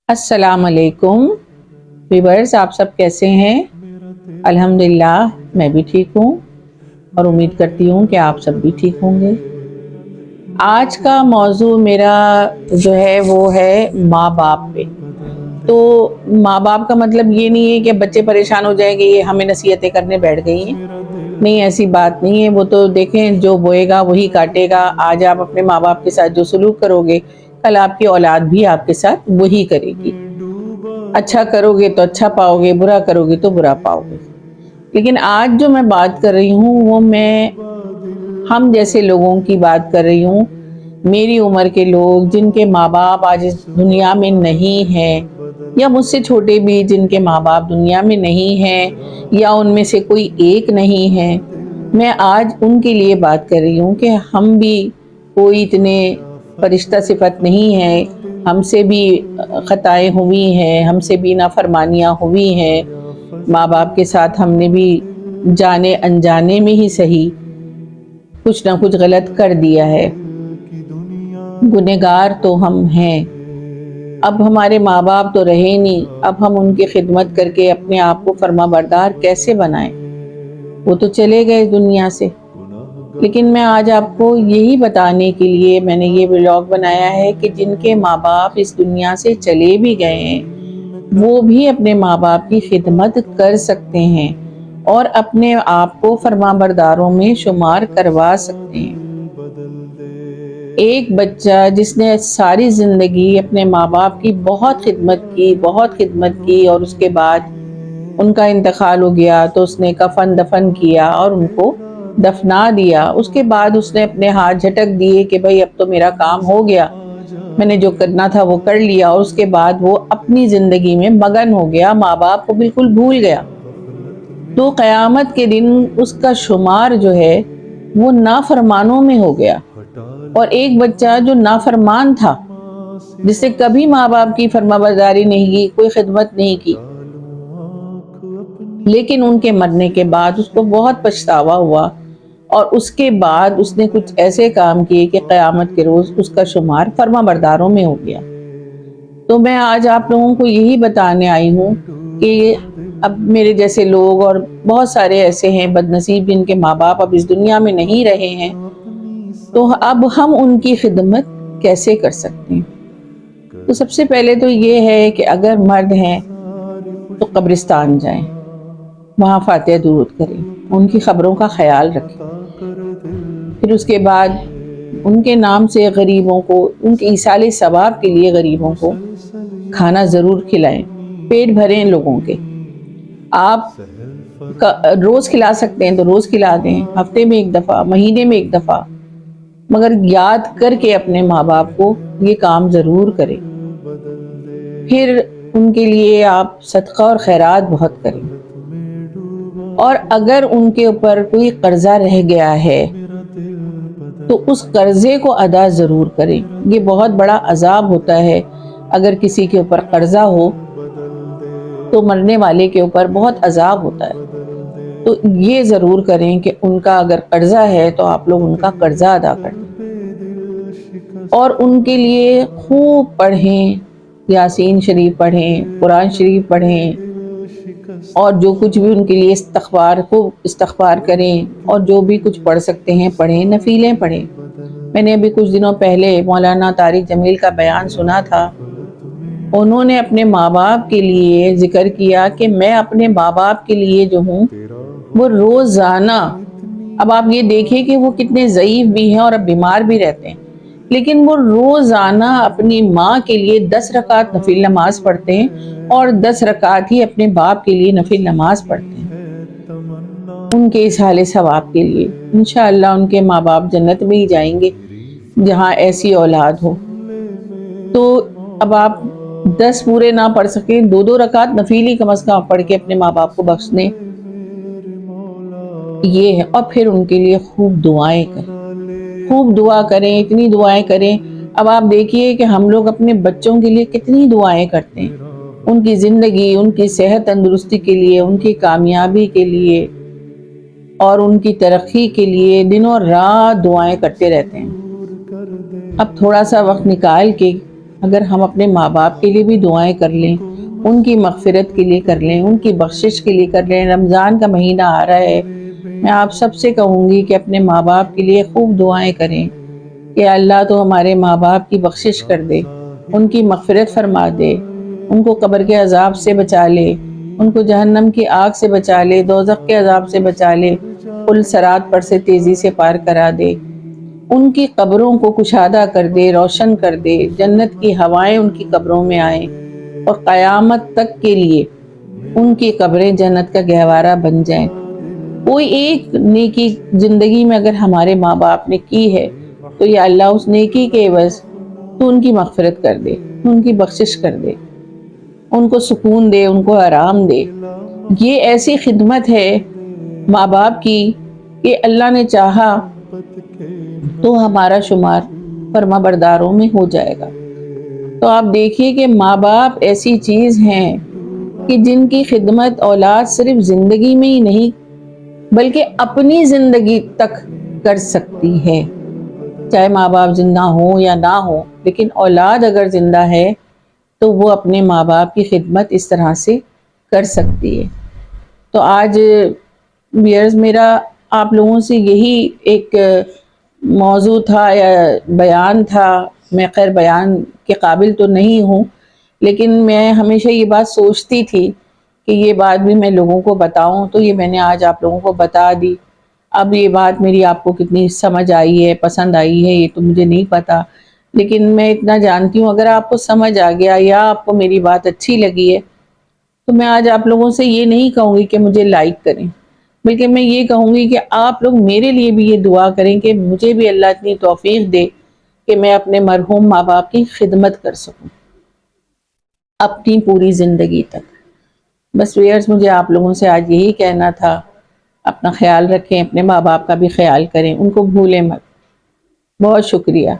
अस्सलाम वालेकुम व्यूअर्स, आप सब कैसे हैं? अल्हम्दुलिल्लाह मैं भी ठीक हूँ और उम्मीद करती हूँ कि आप सब भी ठीक होंगे। आज का मौजू मेरा जो है वो है माँ बाप पे। तो माँ बाप का मतलब ये नहीं है कि बच्चे परेशान हो जाएंगे, ये हमें नसीहतें करने बैठ गई हैं। नहीं, ऐसी बात नहीं है। वो तो देखें, जो बोएगा वही काटेगा। आज आप अपने माँ बाप के साथ जो सलूक करोगे, कल आपकी औलाद भी आपके साथ वही करेगी। अच्छा करोगे तो अच्छा पाओगे, बुरा करोगे तो बुरा पाओगे। लेकिन आज जो मैं बात कर रही हूँ वो मैं हम जैसे लोगों की बात कर रही हूँ। मेरी उम्र के लोग जिनके माँ बाप आज इस दुनिया में नहीं हैं, या मुझसे छोटे भी जिनके माँ बाप दुनिया में नहीं हैं, या उनमें से कोई एक नहीं है, मैं आज उनके लिए बात कर रही हूँ कि हम भी कोई इतने फरिश्ता सिफत नहीं है। हमसे भी खताएं हुई हैं, हमसे भी नाफरमानियाँ हुई हैं। माँ बाप के साथ हमने भी जाने अनजाने में ही सही कुछ ना कुछ गलत कर दिया है। गुनहगार तो हम हैं। अब हमारे माँ बाप तो रहे नहीं, अब हम उनकी खिदमत करके अपने आप को फर्माबरदार कैसे बनाएं? वो तो चले गए दुनिया से। लेकिन मैं आज आपको यही बताने के लिए मैंने ये व्लॉग बनाया है कि जिनके माँ बाप इस दुनिया से चले भी गए हैं, वो भी अपने माँ बाप की खिदमत कर सकते हैं और अपने आप को फरमाबरदारों में शुमार करवा सकते हैं। एक बच्चा जिसने सारी ज़िंदगी अपने माँ बाप की बहुत खिदमत की और उसके बाद उनका इंतकाल हो गया, तो उसने कफन दफन किया और उनको दफना दिया। उसके बाद उसने अपने हाथ झटक दिए कि भाई अब तो मेरा काम हो गया, मैंने जो करना था वो कर लिया, और उसके बाद वो अपनी ज़िंदगी में मगन हो गया, माँ बाप को बिल्कुल भूल गया। तो क़यामत के दिन उसका शुमार जो है वो नाफरमानों में हो गया। और एक बच्चा जो नाफरमान था, जिससे कभी माँ बाप की फरमाबरदारी नहीं की, कोई खिदमत नहीं की, लेकिन उनके मरने के बाद उसको बहुत पछतावा हुआ और उसके बाद उसने कुछ ऐसे काम किए कि क़यामत के रोज़ उसका शुमार फरमाबरदारों में हो गया। तो मैं आज आप लोगों को यही बताने आई हूँ कि अब मेरे जैसे लोग और बहुत सारे ऐसे हैं बदनसीब जिनके माँ बाप अब इस दुनिया में नहीं रहे हैं, तो अब हम उनकी खिदमत कैसे कर सकते हैं? तो सबसे पहले तो ये है कि अगर मर्द हैं तो कब्रिस्तान जाएं, वहाँ फातिहा दुरूद करें, उनकी खबरों का ख्याल रखें। फिर उसके बाद उनके नाम से गरीबों को, उनके ईसाले सवाब के लिए गरीबों को खाना ज़रूर खिलाएं, पेट भरें लोगों के। आप रोज़ खिला सकते हैं तो रोज़ खिला दें, हफ्ते में एक दफ़ा, महीने में एक दफ़ा, मगर याद करके अपने माँ बाप को ये काम ज़रूर करें। फिर उनके लिए आप सदका और खैरात बहुत करें। और अगर उनके ऊपर कोई कर्जा रह गया है तो उस कर्जे को अदा ज़रूर करें। ये बहुत बड़ा अजाब होता है अगर किसी के ऊपर कर्जा हो, तो मरने वाले के ऊपर बहुत अजाब होता है। तो ये ज़रूर करें कि उनका अगर कर्जा है तो आप लोग उनका कर्जा अदा कर दें। और उनके लिए खूब पढ़ें, यासीन शरीफ पढ़ें, कुरान शरीफ पढ़ें, और जो कुछ भी उनके लिए खूब इस्तग़फ़ार करें, और जो भी कुछ पढ़ सकते हैं पढ़ें, नफीलें पढ़ें। मैंने अभी कुछ दिनों पहले मौलाना तारिक जमील का बयान सुना था। उन्होंने अपने माँ बाप के लिए जिक्र किया कि मैं अपने माँ बाप के लिए जो हूँ वो रोज़ाना, अब आप ये देखिए कि वो कितने ज़ईफ़ भी हैं और अब बीमार भी रहते हैं, लेकिन वो रोज़ाना अपनी माँ के लिए 10 रकात नफिल नमाज पढ़ते हैं और 10 रकात ही अपने बाप के लिए नफिल नमाज पढ़ते हैं, उनके इसाले सवाब के लिए। इंशाअल्लाह उनके माँ बाप जन्नत में ही जाएंगे जहाँ ऐसी औलाद हो। तो अब आप 10 पूरे ना पढ़ सकें, 2-2 रकात नफील ही कम अज़ कम पढ़ के अपने माँ बाप को बख्श दें, ये है। और फिर उनके लिए खूब दुआएं करें, खूब दुआ करें, इतनी दुआएं करें। अब आप देखिए कि हम लोग अपने बच्चों के लिए कितनी दुआएं करते हैं, उनकी ज़िंदगी, उनकी सेहत तंदुरुस्ती के लिए, उनकी कामयाबी के लिए और उनकी तरक्की के लिए दिनों रात दुआएं करते रहते हैं। अब थोड़ा सा वक्त निकाल के اگر ہم اپنے ماں باپ کے لیے بھی دعائیں کر لیں، ان کی مغفرت کے لیے کر لیں، ان کی بخشش کے لیے کر لیں. رمضان کا مہینہ آ رہا ہے، میں آپ سب سے کہوں گی کہ اپنے ماں باپ کے لیے خوب دعائیں کریں کہ اللہ تو ہمارے ماں باپ کی بخشش کر دے، ان کی مغفرت فرما دے، ان کو قبر کے عذاب سے بچا لے، ان کو جہنم کی آگ سے بچا لے، دوزخ کے عذاب سے بچا لے، پل صراط پر سے تیزی سے پار کرا دے، ان کی قبروں کو کشادہ کر دے، روشن کر دے، جنت کی ہوائیں ان کی قبروں میں آئیں اور قیامت تک کے لیے ان کی قبریں جنت کا گہوارہ بن جائیں. کوئی ایک نیکی زندگی میں اگر ہمارے ماں باپ نے کی ہے تو یا اللہ اس نیکی کے عوض تو ان کی مغفرت کر دے، ان کی بخشش کر دے، ان کو سکون دے، ان کو آرام دے. یہ ایسی خدمت ہے ماں باپ کی کہ اللہ نے چاہا تو ہمارا شمار فرما برداروں میں ہو جائے گا. تو آپ دیکھیے کہ ماں باپ ایسی چیز ہیں کہ جن کی خدمت اولاد صرف زندگی میں ہی نہیں بلکہ اپنی زندگی تک کر سکتی ہے. چاہے ماں باپ زندہ ہوں یا نہ ہوں، لیکن اولاد اگر زندہ ہے تو وہ اپنے ماں باپ کی خدمت اس طرح سے کر سکتی ہے. تو آج ویئرز میرا آپ لوگوں سے یہی ایک موضوع تھا یا بیان تھا. میں خیر بیان کے قابل تو نہیں ہوں، لیکن میں ہمیشہ یہ بات سوچتی تھی کہ یہ بات بھی میں لوگوں کو بتاؤں، تو یہ میں نے آج آپ لوگوں کو بتا دی. اب یہ بات میری آپ کو کتنی سمجھ آئی ہے، پسند آئی ہے، یہ تو مجھے نہیں پتا، لیکن میں اتنا جانتی ہوں اگر آپ کو سمجھ آ گیا یا آپ کو میری بات اچھی لگی ہے تو میں آج آپ لوگوں سے یہ نہیں کہوں گی کہ مجھے لائک کریں، بلکہ میں یہ کہوں گی کہ آپ لوگ میرے لیے بھی یہ دعا کریں کہ مجھے بھی اللہ اتنی توفیق دے کہ میں اپنے مرحوم ماں باپ کی خدمت کر سکوں اپنی پوری زندگی تک. بس ویئرز مجھے آپ لوگوں سے آج یہی کہنا تھا. اپنا خیال رکھیں، اپنے ماں باپ کا بھی خیال کریں، ان کو بھولیں مت. بہت شکریہ.